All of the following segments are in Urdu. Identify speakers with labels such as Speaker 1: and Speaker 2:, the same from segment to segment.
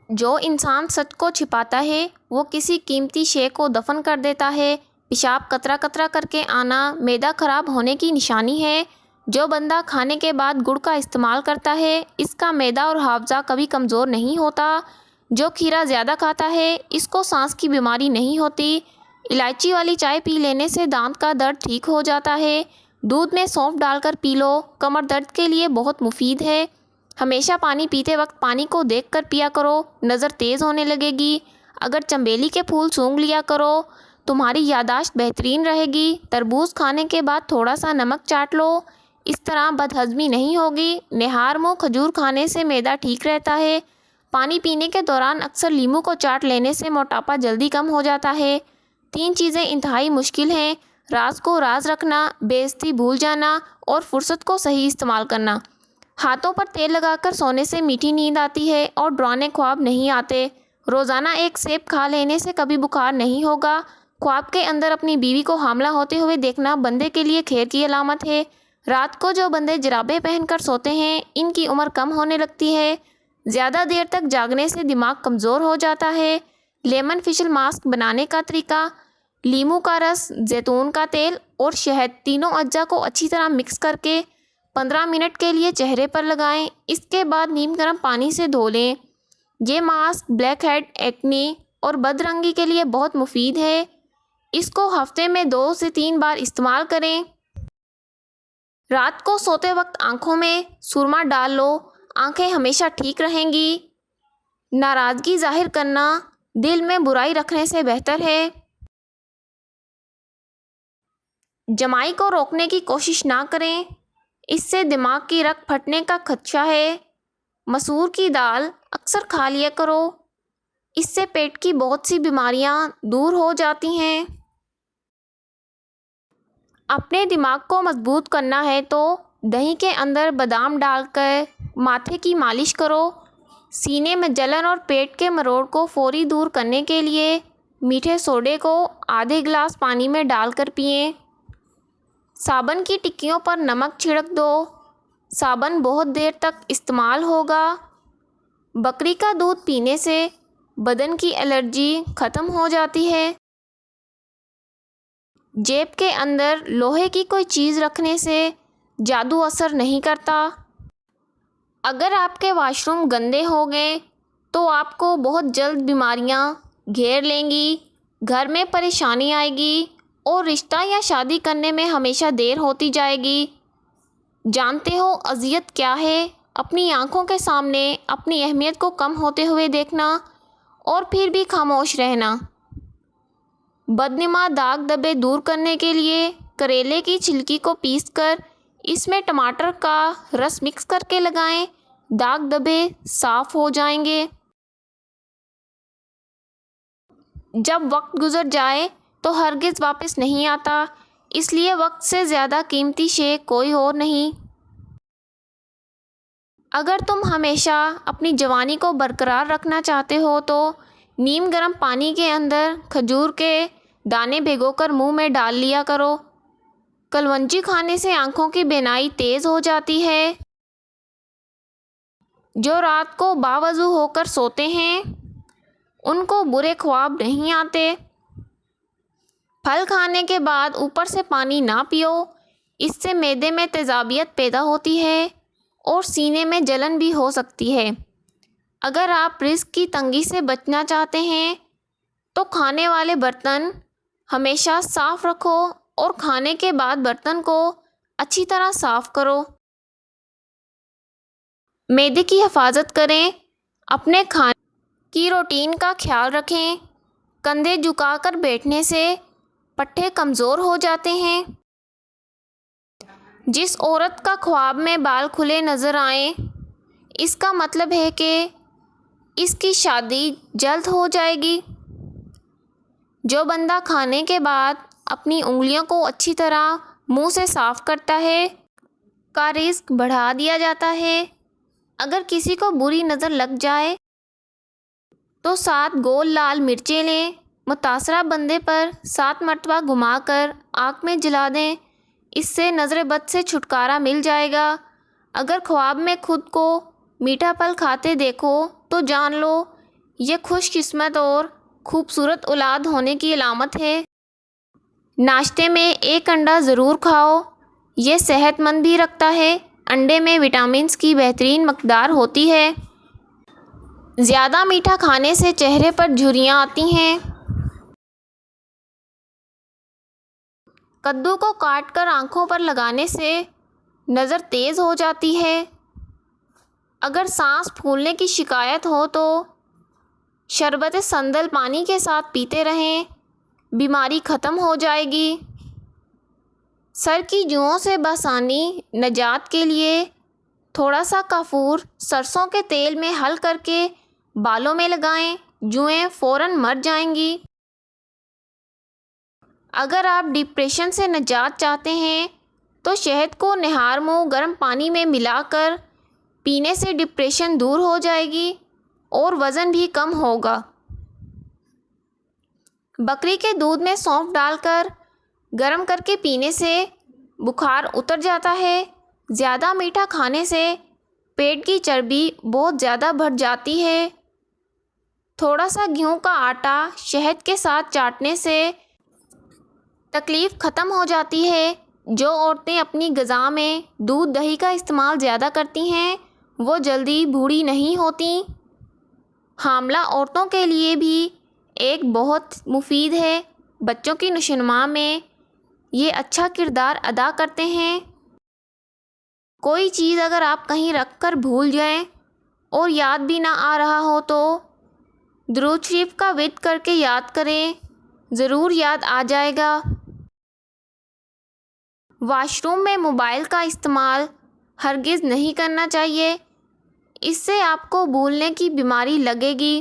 Speaker 1: جو انسان سچ کو چھپاتا ہے وہ کسی قیمتی شے کو دفن کر دیتا ہے۔ پیشاب قطرہ قطرہ کر کے آنا معدہ خراب ہونے کی نشانی ہے۔ جو بندہ کھانے کے بعد گڑ کا استعمال کرتا ہے اس کا معدہ اور حافظہ کبھی کمزور نہیں ہوتا۔ جو کھیرا زیادہ کھاتا ہے اس کو سانس کی بیماری نہیں ہوتی۔ الائچی والی چائے پی لینے سے دانت کا درد ٹھیک ہو جاتا ہے۔ دودھ میں سونف ڈال کر پی لو، کمر درد کے لیے بہت مفید ہے۔ ہمیشہ پانی پیتے وقت پانی کو دیکھ کر پیا کرو، نظر تیز ہونے لگے گی۔ اگر چنبیلی کے پھول سونگھ لیا کرو تمہاری یادداشت بہترین رہے گی۔ تربوز کھانے کے بعد تھوڑا سا نمک چاٹ لو، اس طرح بدہضمی نہیں ہوگی۔ نہار منہ کھجور کھانے سے معدہ ٹھیک رہتا ہے۔ پانی پینے کے دوران اکثر لیموں کو چاٹ لینے سے موٹاپا جلدی کم ہو جاتا ہے۔ 3 چیزیں انتہائی مشکل ہیں: راز کو راز رکھنا، بے عزتی بھول جانا اور فرصت کو صحیح استعمال کرنا۔ ہاتھوں پر تیل لگا کر سونے سے میٹھی نیند آتی ہے اور ڈرانے خواب نہیں آتے۔ روزانہ ایک سیب کھا لینے سے کبھی بخار نہیں ہوگا۔ خواب کے اندر اپنی بیوی کو حاملہ ہوتے ہوئے دیکھنا بندے کے لیے خیر کی علامت ہے۔ رات کو جو بندے جرابیں پہن کر سوتے ہیں ان کی عمر کم ہونے لگتی ہے۔ زیادہ دیر تک جاگنے سے دماغ کمزور ہو جاتا ہے۔ لیمن فیشل ماسک بنانے کا طریقہ: لیموں کا رس، زیتون کا تیل اور شہد تینوں اجزاء کو اچھی طرح مکس کر کے 15 منٹ کے لیے چہرے پر لگائیں۔ اس کے بعد نیم گرم پانی سے دھو لیں۔ یہ ماسک بلیک ہیڈ، ایکنی اور بدرنگی کے لیے بہت مفید ہے۔ اس کو ہفتے میں 2 سے 3 بار استعمال کریں۔ رات کو سوتے وقت آنکھوں میں سرما ڈال لو، آنکھیں ہمیشہ ٹھیک رہیں گی۔ ناراضگی ظاہر کرنا دل میں برائی رکھنے سے بہتر ہے۔ جمائی کو روکنے کی کوشش نہ کریں، اس سے دماغ کی رگ پھٹنے کا خدشہ ہے۔ مسور کی دال اکثر کھا لیا کرو، اس سے پیٹ کی بہت سی بیماریاں دور ہو جاتی ہیں۔ اپنے دماغ کو مضبوط کرنا ہے تو دہی کے اندر بادام ڈال کر ماتھے کی مالش کرو۔ سینے میں جلن اور پیٹ کے مروڑ کو فوری دور کرنے کے لیے میٹھے سوڈے کو آدھے گلاس پانی میں ڈال کر پئیں۔ صابن کی ٹکیوں پر نمک چھڑک دو، صابن بہت دیر تک استعمال ہوگا۔ بکری کا دودھ پینے سے بدن کی الرجی ختم ہو جاتی ہے۔ جیب کے اندر لوہے کی کوئی چیز رکھنے سے جادو اثر نہیں کرتا۔ اگر آپ کے واش روم گندے ہو گئے تو آپ کو بہت جلد بیماریاں گھیر لیں گی، گھر میں پریشانی آئے گی اور رشتہ یا شادی کرنے میں ہمیشہ دیر ہوتی جائے گی۔ جانتے ہو اذیت کیا ہے؟ اپنی آنکھوں کے سامنے اپنی اہمیت کو کم ہوتے ہوئے دیکھنا اور پھر بھی خاموش رہنا۔ بدنما داغ دھبے دور کرنے کے لیے کریلے کی چھلکی کو پیس کر اس میں ٹماٹر کا رس مکس کر کے لگائیں، داغ دھبے صاف ہو جائیں گے۔ جب وقت گزر جائے تو ہرگز واپس نہیں آتا، اس لیے وقت سے زیادہ قیمتی شے کوئی اور نہیں۔ اگر تم ہمیشہ اپنی جوانی کو برقرار رکھنا چاہتے ہو تو نیم گرم پانی کے اندر کھجور کے دانے بھگو کر منہ میں ڈال لیا کرو۔ کلونجی کھانے سے آنکھوں کی بینائی تیز ہو جاتی ہے۔ جو رات کو باوضو ہو کر سوتے ہیں ان کو برے خواب نہیں آتے۔ پھل کھانے کے بعد اوپر سے پانی نہ پیو، اس سے معدے میں تیزابیت پیدا ہوتی ہے اور سینے میں جلن بھی ہو سکتی ہے۔ اگر آپ رزق کی تنگی سے بچنا چاہتے ہیں تو کھانے والے برتن ہمیشہ صاف رکھو اور کھانے کے بعد برتن کو اچھی طرح صاف کرو۔ معدے کی حفاظت کریں، اپنے کھانے کی روٹین کا خیال رکھیں۔ کندھے جھکا کر بیٹھنے سے پٹھے کمزور ہو جاتے ہیں۔ جس عورت کا خواب میں بال کھلے نظر آئیں اس کا مطلب ہے کہ اس کی شادی جلد ہو جائے گی۔ جو بندہ کھانے کے بعد اپنی انگلیوں کو اچھی طرح منہ سے صاف کرتا ہے کا رزق بڑھا دیا جاتا ہے۔ اگر کسی کو بری نظر لگ جائے تو 7 گول لال مرچیں لیں، متاثرہ بندے پر 7 مرتبہ گھما کر آنکھ میں جلا دیں، اس سے نظر بد سے چھٹکارا مل جائے گا۔ اگر خواب میں خود کو میٹھا پھل کھاتے دیکھو تو جان لو یہ خوش قسمت اور خوبصورت اولاد ہونے کی علامت ہے۔ ناشتے میں ایک انڈا ضرور کھاؤ، یہ صحت مند بھی رکھتا ہے۔ انڈے میں وٹامنز کی بہترین مقدار ہوتی ہے۔ زیادہ میٹھا کھانے سے چہرے پر جھریاں آتی ہیں۔ کدو کو کاٹ کر آنکھوں پر لگانے سے نظر تیز ہو جاتی ہے۔ اگر سانس پھولنے کی شکایت ہو تو شربت سندل پانی کے ساتھ پیتے رہیں، بیماری ختم ہو جائے گی۔ سر کی جوؤں سے بآسانی نجات کے لیے تھوڑا سا کافور سرسوں کے تیل میں حل کر کے بالوں میں لگائیں، جوئیں فوراً مر جائیں گی۔ اگر آپ ڈپریشن سے نجات چاہتے ہیں تو شہد کو نہار منہ گرم پانی میں ملا کر پینے سے ڈپریشن دور ہو جائے گی اور وزن بھی کم ہوگا۔ بکری کے دودھ میں سونف ڈال کر گرم کر کے پینے سے بخار اتر جاتا ہے۔ زیادہ میٹھا کھانے سے پیٹ کی چربی بہت زیادہ بڑھ جاتی ہے۔ تھوڑا سا گیہوں کا آٹا شہد کے ساتھ چاٹنے سے تکلیف ختم ہو جاتی ہے۔ جو عورتیں اپنی غذا میں دودھ دہی کا استعمال زیادہ کرتی ہیں وہ جلدی بوڑھی نہیں ہوتیں۔ حاملہ عورتوں کے لیے بھی ایگ بہت مفید ہے۔ بچوں کی نشوونما میں یہ اچھا کردار ادا کرتے ہیں۔ کوئی چیز اگر آپ کہیں رکھ کر بھول جائیں اور یاد بھی نہ آ رہا ہو تو درود شریف کا ورد کر کے یاد کریں، ضرور یاد آ جائے گا۔ واش روم میں موبائل کا استعمال ہرگز نہیں کرنا چاہیے، اس سے آپ کو بھولنے کی بیماری لگے گی۔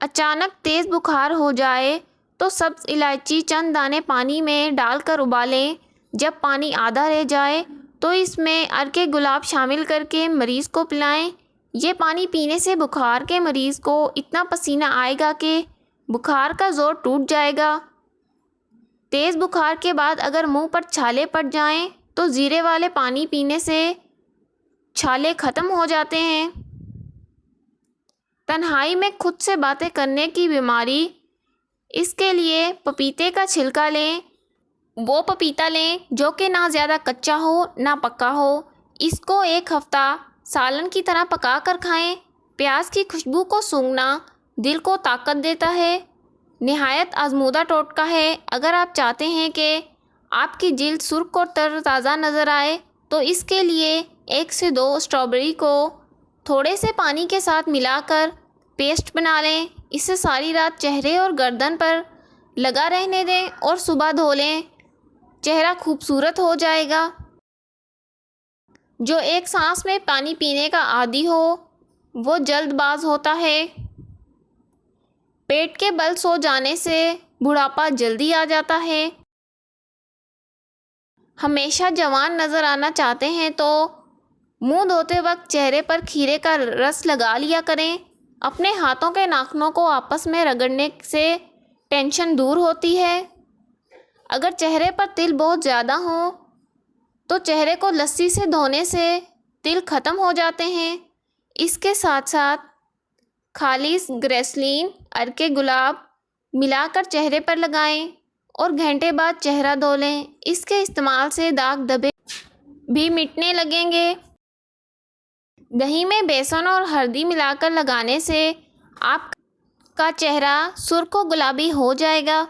Speaker 1: اچانک تیز بخار ہو جائے تو سبز الائچی چند دانے پانی میں ڈال کر ابالیں۔ جب پانی آدھا رہ جائے تو اس میں عرق گلاب شامل کر کے مریض کو پلائیں۔ یہ پانی پینے سے بخار کے مریض کو اتنا پسینہ آئے گا کہ بخار کا زور ٹوٹ جائے گا۔ تیز بخار کے بعد اگر منہ پر چھالے پڑ جائیں تو زیرے والے پانی پینے سے چھالے ختم ہو جاتے ہیں۔ تنہائی میں خود سے باتیں کرنے کی بیماری، اس کے لیے پپیتے کا چھلکا لیں۔ وہ پپیتا لیں جو کہ نہ زیادہ کچا ہو نہ پکا ہو۔ اس کو ایک ہفتہ سالن کی طرح پکا کر کھائیں۔ پیاز کی خوشبو کو سونگھنا دل کو طاقت دیتا ہے۔ نہایت آزمودہ ٹوٹکا ہے۔ اگر آپ چاہتے ہیں کہ آپ کی جلد سرخ اور تر تازہ نظر آئے تو اس کے لیے 1 سے 2 اسٹرابیری کو تھوڑے سے پانی کے ساتھ ملا کر پیسٹ بنا لیں۔ اسے ساری رات چہرے اور گردن پر لگا رہنے دیں اور صبح دھو لیں، چہرہ خوبصورت ہو جائے گا۔ جو ایک سانس میں پانی پینے کا عادی ہو وہ جلد باز ہوتا ہے۔ پیٹ کے بل سو جانے سے بڑھاپا جلدی آ جاتا ہے۔ ہمیشہ جوان نظر آنا چاہتے ہیں تو منہ دھوتے وقت چہرے پر کھیرے کا رس لگا لیا کریں۔ اپنے ہاتھوں کے ناخنوں کو آپس میں رگڑنے سے ٹینشن دور ہوتی ہے۔ اگر چہرے پر تل بہت زیادہ ہوں تو چہرے کو لسی سے دھونے سے تل ختم ہو جاتے ہیں۔ اس کے ساتھ ساتھ خالص گریسلین عرق گلاب ملا کر چہرے پر لگائیں اور گھنٹے بعد چہرہ دھو لیں۔ اس کے استعمال سے داغ دھبے بھی مٹنے لگیں گے۔ دہی میں بیسن اور ہلدی ملا کر لگانے سے آپ کا چہرہ سرخ و گلابی ہو جائے گا۔